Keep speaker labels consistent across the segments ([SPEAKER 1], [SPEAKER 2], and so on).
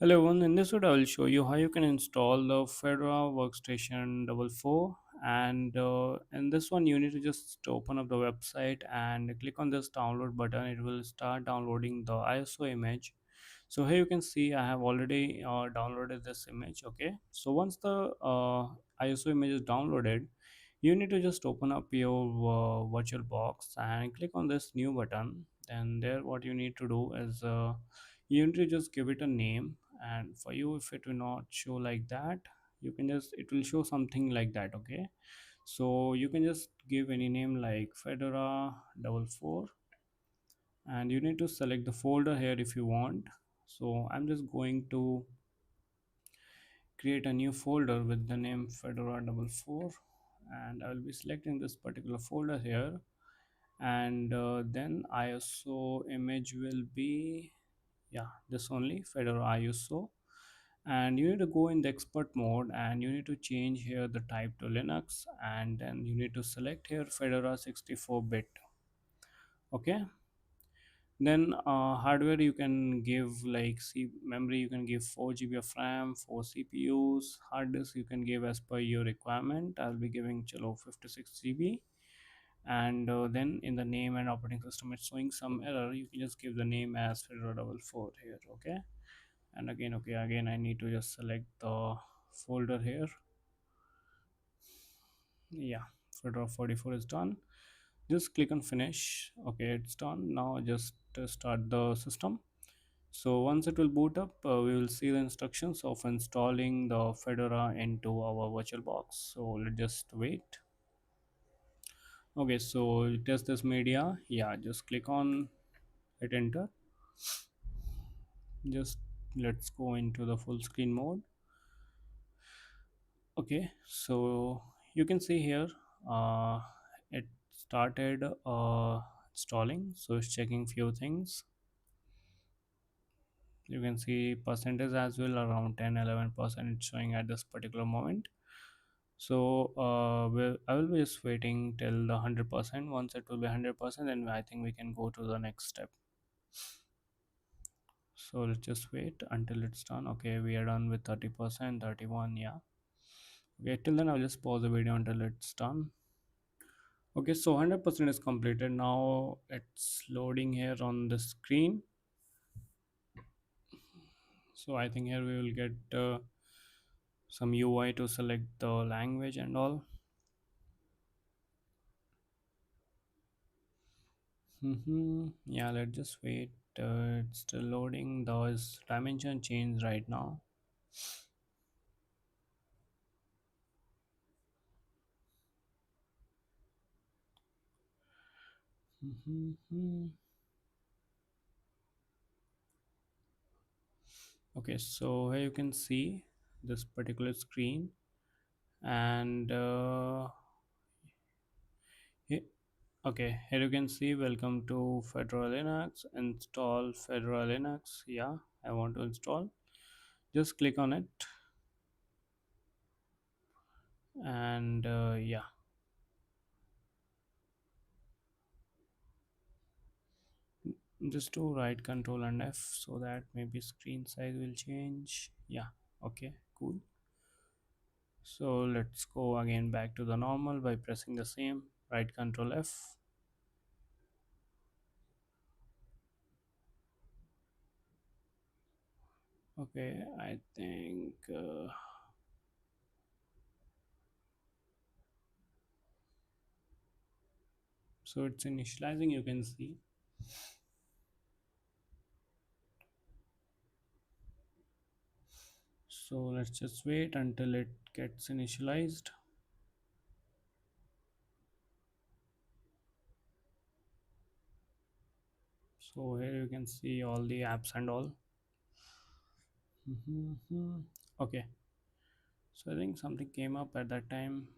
[SPEAKER 1] Hello everyone, in this video I will show you how you can install the Fedora Workstation 4 and in this one you need to just open up the website and click on this download button. It will start downloading the ISO image. So here you can see I have already downloaded this image. Okay, so once the ISO image is downloaded, you need to just open up your VirtualBox and click on this new button. Then there what you need to do is you need to just give it a name, and for you if it will not show like that, you can just it will show something like that. Okay, so you can just give any name like Fedora 4, and you need to select the folder here if you want. So I'm just going to create a new folder with the name Fedora 4, and I'll be selecting this particular folder here. And then ISO image will be, yeah, this only Fedora ISO. And you need to go in the expert mode and you need to change here the type to Linux, and then you need to select here Fedora 64-bit. Okay, then hardware you can give like memory you can give 4 GB of RAM, 4 CPUs. Hard disk you can give as per your requirement. I'll be giving chalo 56 GB. And then in the name and operating system it's showing some error, you can just give the name as Fedora 4 here. Okay, and again, okay, again I need to just select the folder here. Yeah, Fedora 44 is done. Just click on finish. Okay, it's done. Now just start the system. So once it will boot up, we will see the instructions of installing the Fedora into our VirtualBox. So let's just wait. Okay, so test this media. Yeah, just click on hit enter. Just let's go into the full screen mode. Okay, so you can see here it started installing, so it's checking few things. You can see percentage as well, around 10-11% it's showing at this particular moment. So I will be just waiting till the 100%. Once it will be 100%, then I think we can go to the next step. So let's just wait until it's done. Okay, we are done with 30%, 31, yeah. Okay, till then I'll just pause the video until it's done. Okay, so 100% is completed. Now it's loading here on the screen. So I think here we will get some UI to select the language and all. Yeah, let's just wait. It's still loading. Those dimension change right now. Okay, so here you can see this particular screen, and okay, here you can see welcome to Fedora Linux. Install Fedora Linux. Yeah, I want to install. Just click on it, and yeah, just do right control and F so that maybe screen size will change. Yeah, okay, cool. So let's go again back to the normal by pressing the same right control F. Okay, I think so it's initializing, you can see. So let's just wait until it gets initialized. So here you can see all the apps and all. Okay, so I think something came up at that time.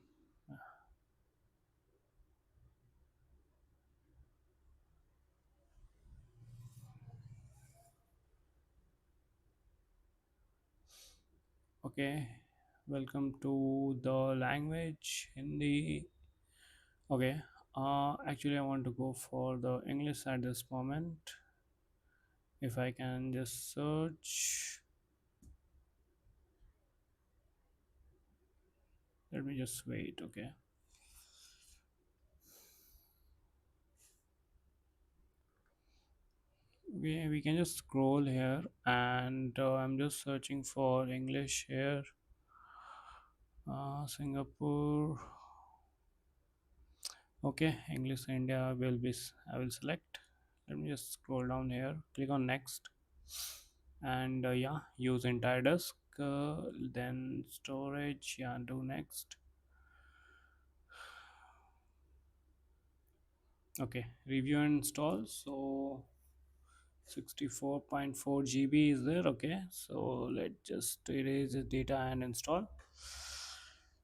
[SPEAKER 1] Okay, welcome to the language Hindi. Okay, actually I want to go for the English at this moment. If I can just search. Let me just wait. Okay, we can just scroll here, and I'm just searching for English here. Singapore. Okay, English India will be I will select. Let me just scroll down here, click on next, and yeah, use entire disk. Then storage, yeah, do next. Okay, review and install. So 64.4 GB is there. Okay, so let's just erase the data and install.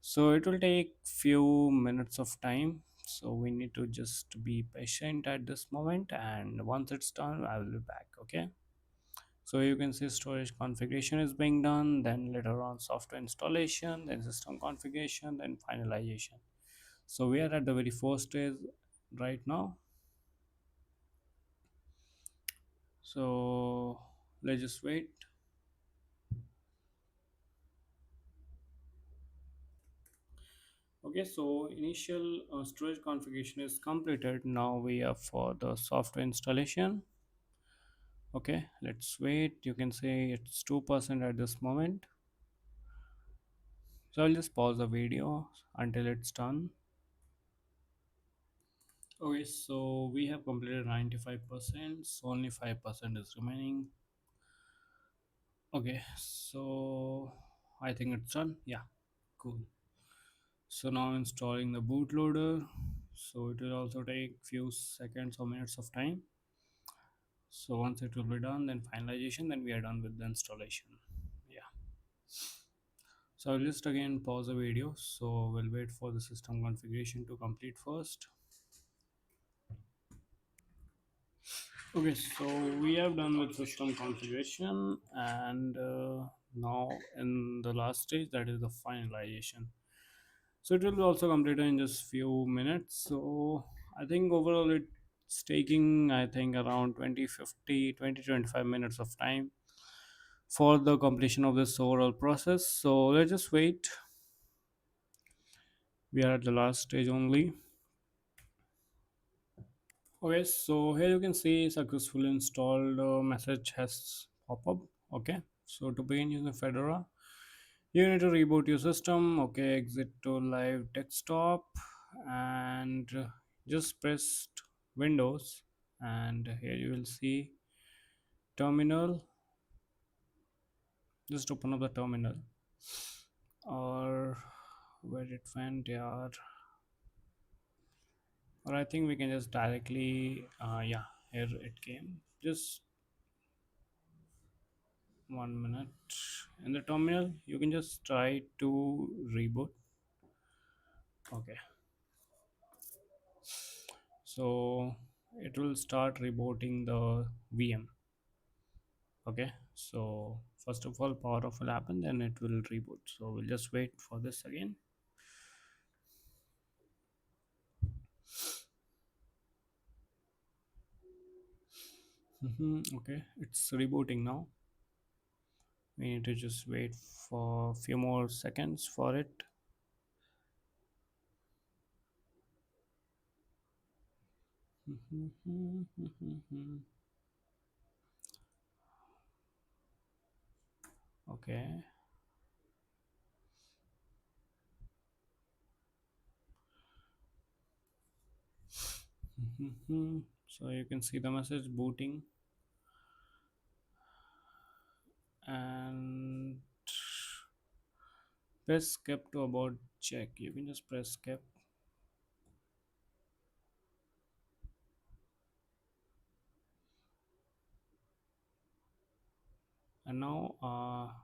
[SPEAKER 1] So it will take few minutes of time, so we need to just be patient at this moment, and once it's done I will be back. Okay, so you can see storage configuration is being done, then later on software installation, then system configuration, then finalization. So we are at the very first stage right now. So let's just wait. Okay, so initial storage configuration is completed. Now we are for the software installation. Okay, let's wait. You can say it's 2% at this moment. So I'll just pause the video until it's done. Okay, so we have completed 95%, so only 5% is remaining. Okay, so I think it's done. Yeah, cool. So now installing the bootloader. So it will also take few seconds or minutes of time. So once it will be done, then finalization, then we are done with the installation. Yeah. So I'll just again pause the video. So we'll wait for the system configuration to complete first. Okay, so we have done with system configuration, and now in the last stage, that is the finalization. So it will be also completed in just few minutes. So I think overall it's taking, I think, around 20 to 25 minutes of time for the completion of this overall process. So let's just wait. We are at the last stage only. Okay, so here you can see successfully installed message has pop up. Okay, so to begin using Fedora, you need to reboot your system. Okay, exit to live desktop, and just press Windows, and here you will see terminal. Just open up the terminal, or where it went, yeah, or I think we can just directly yeah, here it came. Just 1 minute. In the terminal you can just try to reboot. Okay, so it will start rebooting the VM. Okay, so first of all power off will happen, then it will reboot. So we'll just wait for this again. Okay, it's rebooting now. We need to just wait for a few more seconds for it. Okay. So you can see the message booting, and press skip to about check. You can just press skip, and now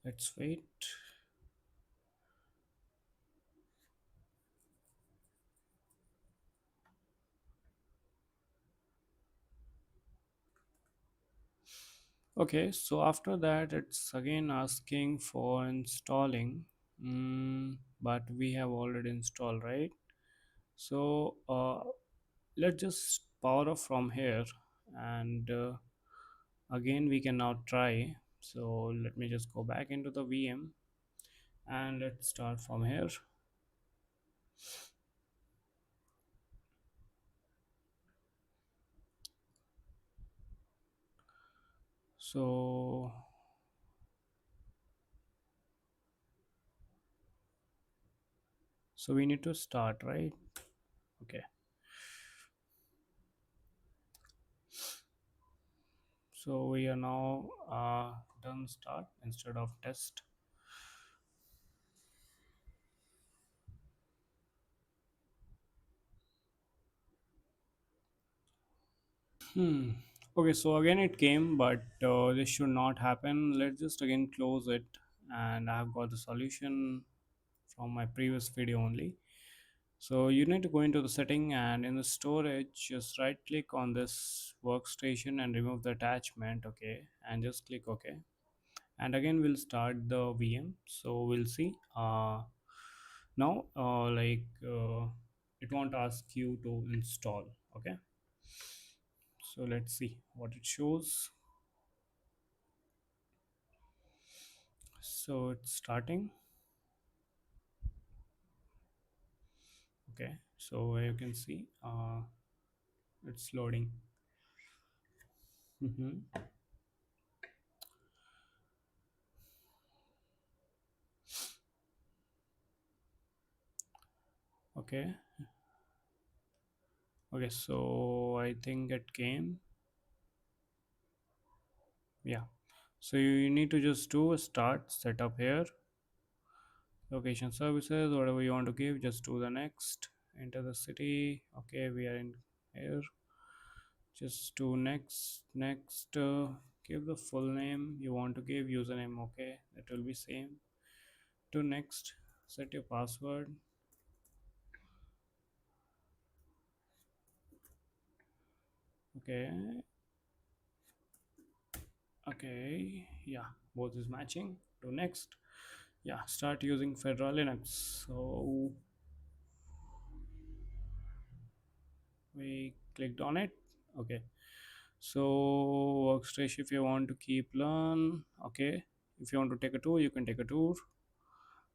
[SPEAKER 1] let's wait. Okay, so after that it's again asking for installing, but we have already installed, right? So let's just power off from here, and again we can now try. So let me just go back into the VM and let's start from here. So we need to start, right? Okay. So we are now done start instead of test. Hmm. Okay, so again it came, but this should not happen. Let's just again close it, and I have got the solution from my previous video only. So you need to go into the setting, and in the storage just right click on this workstation and remove the attachment. Okay, and just click OK, and again we'll start the VM. So we'll see now it won't ask you to install. Okay, so let's see what it shows. So it's starting. Okay, so you can see it's loading. Mm-hmm. Okay. Okay, so I think it came. Yeah, so you need to just do a start setup here, location services, whatever you want to give, just do the next, enter the city. Okay, we are in here, just do next, give the full name you want to give, username. Okay, that will be same. Do next, set your password. Okay. Okay, yeah, both is matching. Do next. Yeah, start using Fedora Linux. So we clicked on it. Okay, so workstation, if you want to keep learn. Okay, if you want to take a tour, you can take a tour.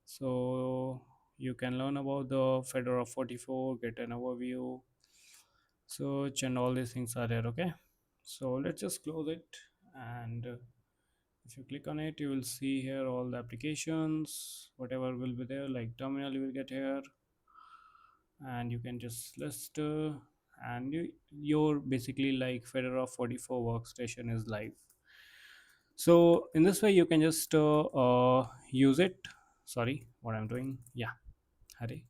[SPEAKER 1] So you can learn about the Fedora 44, get an overview, search, and all these things are there. Okay, so let's just close it, and if you click on it, you will see here all the applications, whatever will be there, like terminal you will get here, and you can just list and your basically like Fedora 44 workstation is live. So in this way you can just use it. Sorry, what I'm doing. Yeah, Hari.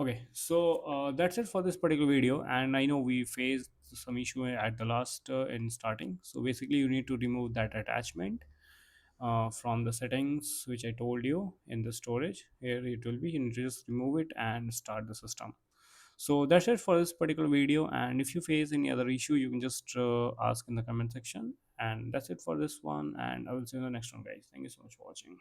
[SPEAKER 1] Okay, so that's it for this particular video, and I know we faced some issue at the last in starting. So basically you need to remove that attachment from the settings which I told you in the storage. Here it will be, you need to just remove it and start the system. So that's it for this particular video, and if you face any other issue you can just ask in the comment section. And that's it for this one, and I will see you in the next one, guys. Thank you so much for watching.